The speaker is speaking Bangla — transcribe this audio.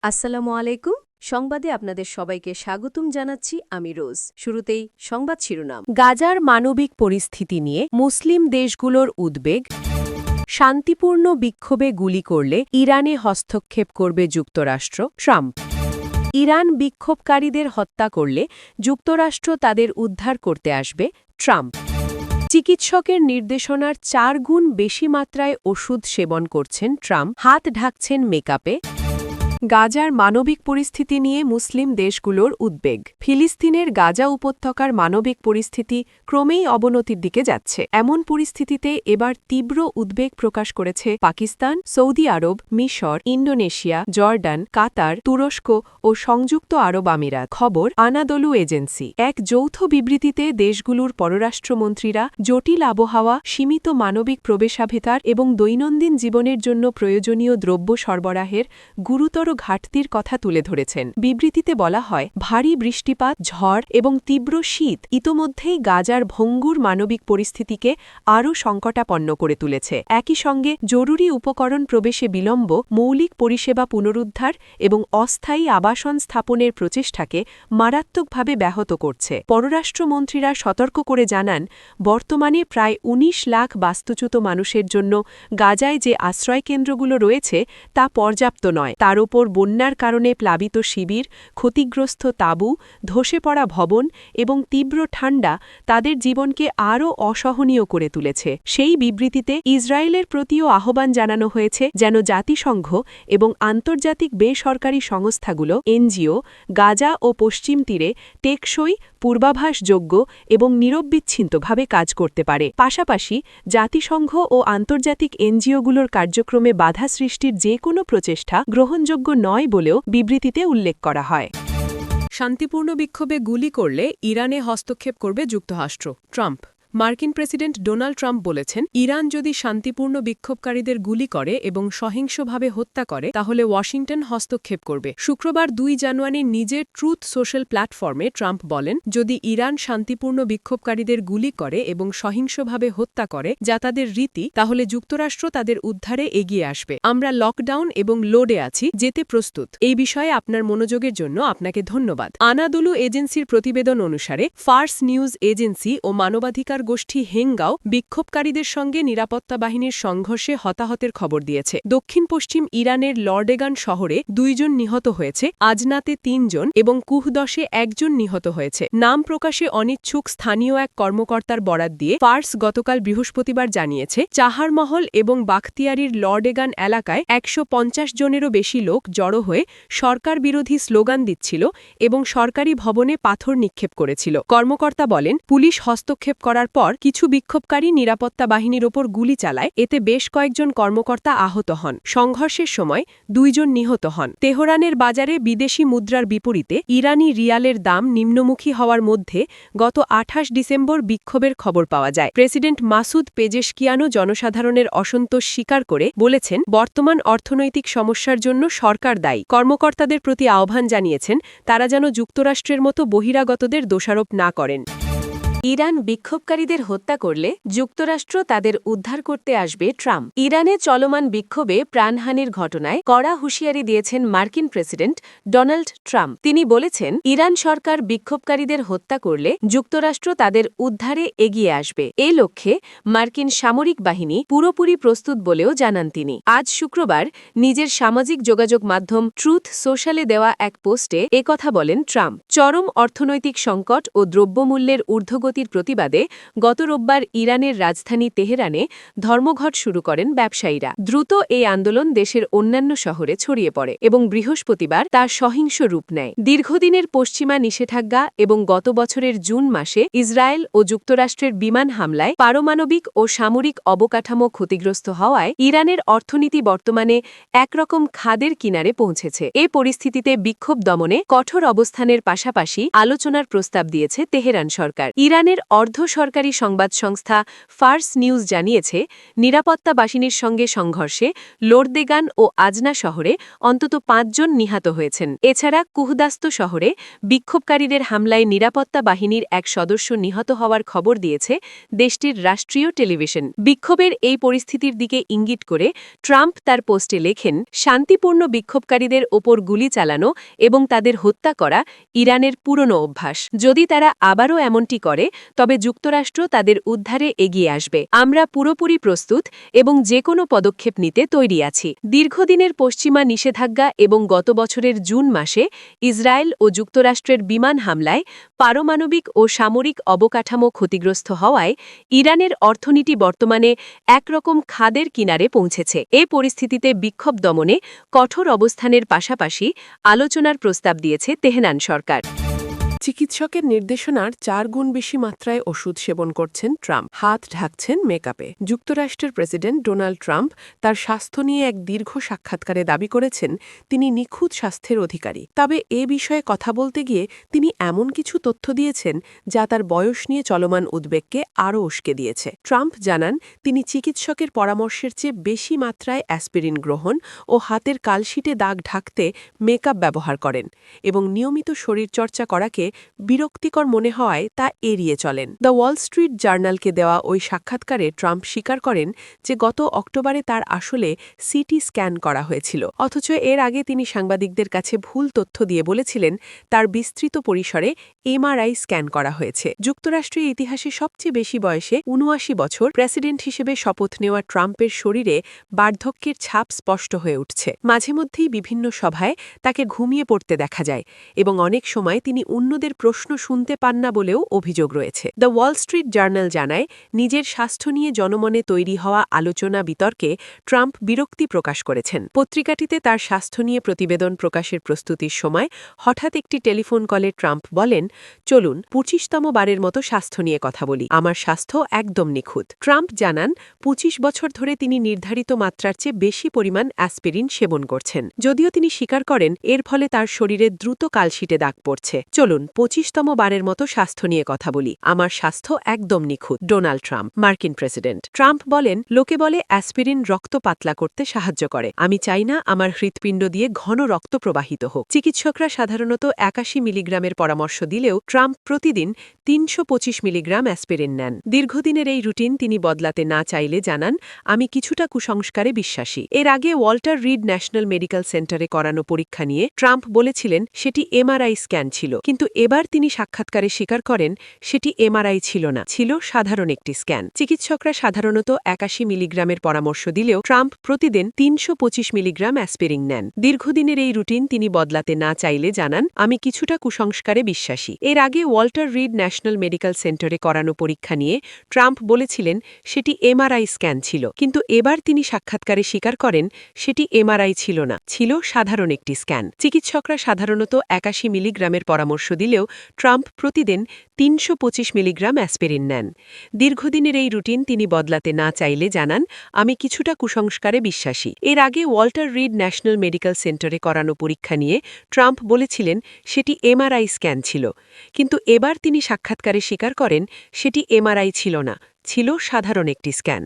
আসসালামু আলাইকুম। সংবাদে আপনাদের সবাইকে স্বাগতম জানাচ্ছি আমি রোজ। শুরুতেই সংবাদ শিরোনাম। গাজার মানবিক পরিস্থিতি নিয়ে মুসলিম দেশগুলোর উদ্বেগ। শান্তিপূর্ণ বিক্ষোভে গুলি করলে ইরানে হস্তক্ষেপ করবে যুক্তরাষ্ট্র, ট্রাম্প। ইরান বিক্ষোভকারীদের হত্যা করলে যুক্তরাষ্ট্র তাদের উদ্ধার করতে আসবে, ট্রাম্প। চিকিৎসকের নির্দেশনার 4 গুণ বেশি মাত্রায় ওষুধ সেবন করছেন ট্রাম্প, হাত ঢাকছেন মেকআপে। গাজার মানবিক পরিস্থিতি নিয়ে মুসলিম দেশগুলোর উদ্বেগ। ফিলিস্তিনের গাজা উপত্যকার মানবিক পরিস্থিতি ক্রমেই অবনতির দিকে যাচ্ছে। এমন পরিস্থিতিতে এবার তীব্র উদ্বেগ প্রকাশ করেছে পাকিস্তান, সৌদি আরব, মিশর, ইন্দোনেশিয়া, জর্ডান, কাতার, তুরস্ক ও সংযুক্ত আরব আমিরাত। খবর আনাদলু এজেন্সি। এক যৌথ বিবৃতিতে দেশগুলোর পররাষ্ট্রমন্ত্রীরা জটিল আবহাওয়া, সীমিত মানবিক প্রবেশাধিকার এবং দৈনন্দিন জীবনের জন্য প্রয়োজনীয় দ্রব্য সরবরাহের গুরুতর ঘাটতির কথা তুলে ধরেছেন। বিবৃতিতে বলা হয়, ভারী বৃষ্টিপাত, ঝড় এবং তীব্র শীত ইতোমধ্যেই গাজার ভঙ্গুর মানবিক পরিস্থিতিকে আরও সংকটাপন্ন করে তুলেছে। একই সঙ্গে জরুরি উপকরণ প্রবেশে বিলম্ব, মৌলিক পরিষেবা পুনরুদ্ধার এবং অস্থায়ী আবাসন স্থাপনের প্রচেষ্টাকে মারাত্মকভাবে ব্যাহত করছে। পররাষ্ট্রমন্ত্রীরা সতর্ক করে জানান, বর্তমানে প্রায় ১৯ লাখ বাস্তুচ্যুত মানুষের জন্য গাজায় যে আশ্রয়কেন্দ্রগুলো রয়েছে তা পর্যাপ্ত নয়। তার ওপর বন্যার কারণে প্লাবিত শিবির, ক্ষতিগ্রস্ত তাঁবু, ধসে পড়া ভবন এবং তীব্র ঠান্ডা তাদের জীবনকে আরও অসহনীয় করে তুলেছে। সেই বিবৃতিতে ইসরায়েলের প্রতিও আহ্বান জানানো হয়েছে যেন জাতিসংঘ এবং আন্তর্জাতিক বেসরকারি সংস্থাগুলো এনজিও গাজা ও পশ্চিম তীরে টেকসই, পূর্বাভাসযোগ্য এবং নিরবিচ্ছিন্নভাবে কাজ করতে পারে। পাশাপাশি জাতিসংঘ ও আন্তর্জাতিক এনজিওগুলোর কার্যক্রমে বাধা সৃষ্টির যে কোনো প্রচেষ্টা গ্রহণযোগ্য নয় বলেও বিবৃতিতে উল্লেখ করা হয়। শান্তিপূর্ণ বিক্ষোভে গুলি করলে ইরানে হস্তক্ষেপ করবে যুক্তরাষ্ট্র, ট্রাম্প। মার্কিন প্রেসিডেন্ট ডোনাল্ড ট্রাম্প বলেছেন, ইরান যদি শান্তিপূর্ণ বিক্ষোভকারীদের গুলি করে এবং সহিংসভাবে হত্যা করে তাহলে ওয়াশিংটন হস্তক্ষেপ করবে। শুক্রবার ২ জানুয়ারি নিজের ট্রুথ সোশ্যাল প্ল্যাটফর্মে ট্রাম্প বলেন, যদি ইরান শান্তিপূর্ণ বিক্ষোভকারীদের গুলি করে এবং সহিংসভাবে হত্যা করে, যা তাদের রীতি, তাহলে যুক্তরাষ্ট্র তাদের উদ্ধারে এগিয়ে আসবে। আমরা লকডাউন এবং লোডে আছি, যেতে প্রস্তুত। এই বিষয়ে আপনার মনোযোগের জন্য আপনাকে ধন্যবাদ। আনাদলু এজেন্সির প্রতিবেদন অনুসারে ফার্স নিউজ এজেন্সি ও মানবাধিকার গোষ্ঠী হেঙ্গাও বিক্ষোভকারীদের সঙ্গে নিরাপত্তা বাহিনীর সংঘর্ষে হতাহতের খবর দিয়েছে। দক্ষিণ পশ্চিম ইরানের লর্ডেগান শহরে 2 জন নিহত হয়েছে, আজনাতে 3 জন এবং কুহদশে 1 জন নিহত হয়েছে। নাম প্রকাশে অনিচ্ছুক স্থানীয় এক কর্মকর্তার বরাত দিয়ে ফার্স গতকাল বৃহস্পতিবার জানিয়েছে, চাহারমহল এবং বাখতিয়ারির লর্ডেগান এলাকায় 150 জনেরও বেশি লোক জড়ো হয়ে সরকার বিরোধী স্লোগান দিচ্ছিল এবং সরকারি ভবনে পাথর নিক্ষেপ করেছিল। কর্মকর্তা বলেন, পুলিশ হস্তক্ষেপ করার পর কিছু বিক্ষোভকারী নিরাপত্তা বাহিনীর ওপর গুলি চালায়, এতে বেশ কয়েকজন কর্মকর্তা আহত হন। সংঘর্ষের সময় 2 জন নিহত হন। তেহরানের বাজারে বিদেশি মুদ্রার বিপরীতে ইরানি রিয়ালের দাম নিম্নমুখী হওয়ার মধ্যে গত 28 ডিসেম্বর বিক্ষোভের খবর পাওয়া যায়। প্রেসিডেন্ট মাসুদ পেজেশকিয়ানও জনসাধারণের অসন্তোষ স্বীকার করে বলেছেন, বর্তমান অর্থনৈতিক সমস্যার জন্য সরকার দায়ী। কর্মকর্তাদের প্রতি আহ্বান জানিয়েছেন, তারা যেন যুক্তরাষ্ট্রের মতো বহিরাগতদের দোষারোপ না করেন। ইরান বিক্ষোভকারীদের হত্যা করলে যুক্তরাষ্ট্র তাদের উদ্ধার করতে আসবে, ট্রাম্প। ইরানে চলমান বিক্ষোভে প্রাণহানির ঘটনায় কড়া হুঁশিয়ারি দিয়েছেন মার্কিন প্রেসিডেন্ট ডোনাল্ড ট্রাম্প। তিনি বলেছেন, ইরান সরকার বিক্ষোভকারীদের হত্যা করলে যুক্তরাষ্ট্র তাদের উদ্ধারে এগিয়ে আসবে। এ লক্ষ্যে মার্কিন সামরিক বাহিনী পুরোপুরি প্রস্তুত বলেও জানান তিনি। আজ শুক্রবার নিজের সামাজিক যোগাযোগ মাধ্যম ট্রুথ সোশ্যালে দেওয়া এক পোস্টে একথা বলেন ট্রাম্প। চরম অর্থনৈতিক সংকট ও দ্রব্যমূল্যের ঊর্ধ্বগতির প্রতিবাদে গত রোববার ইরানের রাজধানী তেহরানে ধর্মঘট শুরু করেন ব্যবসায়ীরা। দ্রুত এই আন্দোলন দেশের অন্যান্য শহরে ছড়িয়ে পড়ে এবং বৃহস্পতিবার তার সহিংস রূপ নেয়। দীর্ঘদিনের পশ্চিমা নিষেধাজ্ঞা এবং গত বছরের জুন মাসে ইসরায়েল ও যুক্তরাষ্ট্রের বিমান হামলায় পারমাণবিক ও সামরিক অবকাঠামো ক্ষতিগ্রস্ত হওয়ায় ইরানের অর্থনীতি বর্তমানে একরকম খাদের কিনারে পৌঁছেছে। এ পরিস্থিতিতে বিক্ষোভ দমনে কঠোর অবস্থানের পাশাপাশি আলোচনার প্রস্তাব দিয়েছে তেহরান সরকার। ইরান ইরানের অর্ধ-সরকারি সংবাদ সংস্থা ফার্স নিউজ জানিয়েছে, নিরাপত্তা বাহিনীর সঙ্গে সংঘর্ষে লোরদেগান ও আজনা শহরে অন্তত ৫ জন নিহত হয়েছেন। এছাড়া কুহদাস্ত শহরে বিক্ষোভকারীদের হামলায় নিরাপত্তা বাহিনীর এক সদস্য নিহত হওয়ার খবর দিয়েছে দেশটির রাষ্ট্রীয় টেলিভিশন। বিক্ষোভের এই পরিস্থিতির দিকে ইঙ্গিত করে ট্রাম্প তার পোস্টে লেখেন, শান্তিপূর্ণ বিক্ষোভকারীদের ওপর গুলি চালানো এবং তাদের হত্যা করা ইরানের পুরনো অভ্যাস। যদি তারা আবারও এমনটি করে তবে যুক্তরাষ্ট্র তাদের উদ্ধারে এগিয়ে আসবে। আমরা পুরোপুরি প্রস্তুত এবং যে কোনো পদক্ষেপ নিতে তৈরি আছি। দীর্ঘদিনের পশ্চিমা নিষেধাজ্ঞা এবং গত বছরের জুন মাসে ইসরায়েল ও যুক্তরাষ্ট্রের বিমান হামলায় পারমাণবিক ও সামরিক অবকাঠামো ক্ষতিগ্রস্ত হওয়ায় ইরানের অর্থনীতি বর্তমানে একরকম খাদের কিনারে পৌঁছেছে। এ পরিস্থিতিতে বিক্ষোভ দমনে কঠোর অবস্থানের পাশাপাশি আলোচনার প্রস্তাব দিয়েছে তেহরান সরকার। চিকিৎসকের নির্দেশনার ৪ গুণ বেশি মাত্রায় ওষুধ সেবন করছেন ট্রাম্প, হাত ঢাকছেন মেকআপে। যুক্তরাষ্ট্রের প্রেসিডেন্ট ডোনাল্ড ট্রাম্প তার স্বাস্থ্য নিয়ে এক দীর্ঘ সাক্ষাৎকারে দাবি করেছেন তিনি নিখুঁত স্বাস্থ্যের অধিকারী। তবে এ বিষয়ে কথা বলতে গিয়ে তিনি এমন কিছু তথ্য দিয়েছেন যা তার বয়স নিয়ে চলমান উদ্বেগকে আরও উস্কে দিয়েছে। ট্রাম্প জানান তিনি চিকিৎসকের পরামর্শের চেয়ে বেশি মাত্রায় অ্যাসপিরিন গ্রহণ ও হাতের কালশিটে দাগ ঢাকতে মেকআপ ব্যবহার করেন এবং নিয়মিত শরীরচর্চা করাকে বিরক্তিকর মনে হওয়ায় তা এড়িয়ে চলেন। দ্য ওয়াল স্ট্রিট জার্নালকে দেওয়া ওই সাক্ষাৎকারে ট্রাম্প স্বীকার করেন যে গত অক্টোবরে তার আসলে সিটি স্ক্যান করা হয়েছিল, অথচ এর আগে তিনি সাংবাদিকদের কাছে ভুল তথ্য দিয়ে বলেছিলেন তার বিস্তৃত পরিসরে এমআরআই স্ক্যান করা হয়েছে। যুক্তরাষ্ট্রের ইতিহাসে সবচেয়ে বেশি বয়সে ৭৯ বছর প্রেসিডেন্ট হিসেবে শপথ নেওয়া ট্রাম্পের শরীরে বার্ধক্যের ছাপ স্পষ্ট হয়ে উঠছে। মাঝে মধ্যেই বিভিন্ন সভায় তাকে ঘুমিয়ে পড়তে দেখা যায় এবং অনেক সময় তিনি অন্যদের প্রশ্ন শুনতে পান না বলেও অভিযোগ রয়েছে। দ্য ওয়াল স্ট্রিট জার্নাল জানায়, নিজের স্বাস্থ্য নিয়ে জনমনে তৈরি হওয়া আলোচনা বিতর্কে ট্রাম্প বিরক্তি প্রকাশ করেছেন। পত্রিকাটিতে তার স্বাস্থ্য নিয়ে প্রতিবেদন প্রকাশের প্রস্তুতির সময় হঠাৎ একটি টেলিফোন কলে ট্রাম্প বলেন, চলুন ২৫তম বারের মতো স্বাস্থ্য নিয়ে কথা বলি, আমার স্বাস্থ্য একদম নিখুঁত। ট্রাম্প জানান ২৫ বছর ধরে তিনি নির্ধারিত মাত্রার চেয়ে বেশি পরিমাণ অ্যাসপিরিন সেবন করছেন, যদিও তিনি স্বীকার করেন এর ফলে তার শরীরে দ্রুত কালশিটে দাগ পড়ছে। চলুন ২৫তম বারের মতো স্বাস্থ্য নিয়ে কথা বলি, আমার স্বাস্থ্য একদম নিখুঁত। ডোনাল্ড ট্রাম্প, মার্কিন প্রেসিডেন্ট। ট্রাম্প বলেন, লোকে বলে অ্যাসপিরিন রক্ত পাতলা করতে সাহায্য করে, আমি চাই না আমার হৃৎপিণ্ড দিয়ে ঘন রক্ত প্রবাহিত হোক। চিকিৎসকরা সাধারণত ৮১ মিলিগ্রামের পরামর্শ দিলেও ট্রাম্প প্রতিদিন ৩২৫ মিলিগ্রাম অ্যাসপিরিন নেন। দীর্ঘদিনের এই রুটিন তিনি বদলাতে না চাইলে জানান, আমি কিছুটা কুসংস্কারে বিশ্বাসী। এর আগে ওয়াল্টার রিড ন্যাশনাল মেডিকেল সেন্টারে করানো পরীক্ষা নিয়ে ট্রাম্প বলেছিলেন সেটি এমআরআই স্ক্যান ছিল, কিন্তু এবার তিনি সাক্ষাৎকারে স্বীকার করেন সেটি এমআরআই ছিল না, ছিল সাধারণ একটি স্ক্যান। চিকিৎসকরা সাধারণত ৮১ মিলিগ্রামের পরামর্শ দিলেও ট্রাম্প প্রতিদিন ৩২৫ মিলিগ্রাম অ্যাসপিরিন নেন। দীর্ঘদিনের এই রুটিন তিনি বদলাতে না চাইলে জানান, আমি কিছুটা কুসংস্কারে বিশ্বাসী। এর আগে ওয়াল্টার রিড ন্যাশনাল মেডিকেল সেন্টারে করানো পরীক্ষা নিয়ে ট্রাম্প বলেছিলেন সেটি এমআরআই স্ক্যান ছিল, কিন্তু এবার তিনি সাক্ষাৎকারে স্বীকার করেন সেটি এমআরআই ছিল না, ছিল সাধারণ একটি স্ক্যান। চিকিৎসকরা সাধারণত ৮১ মিলিগ্রামের পরামর্শ দিলেও ট্রাম্প প্রতিদিন ৩২৫ মিলিগ্রাম অ্যাসপিরিন নেন। দীর্ঘদিনের এই রুটিন তিনি বদলাতে না চাইলে জানান, আমি কিছুটা কুসংস্কারে বিশ্বাসী। এর আগে ওয়াল্টার রিড ন্যাশনাল মেডিকেল সেন্টারে করানো পরীক্ষা নিয়ে ট্রাম্প বলেছিলেন সেটি এমআরআই স্ক্যান ছিল, কিন্তু এবার তিনি সাক্ষাৎকারে স্বীকার করেন সেটি এমআরআই ছিল না, ছিল সাধারণ একটি স্ক্যান।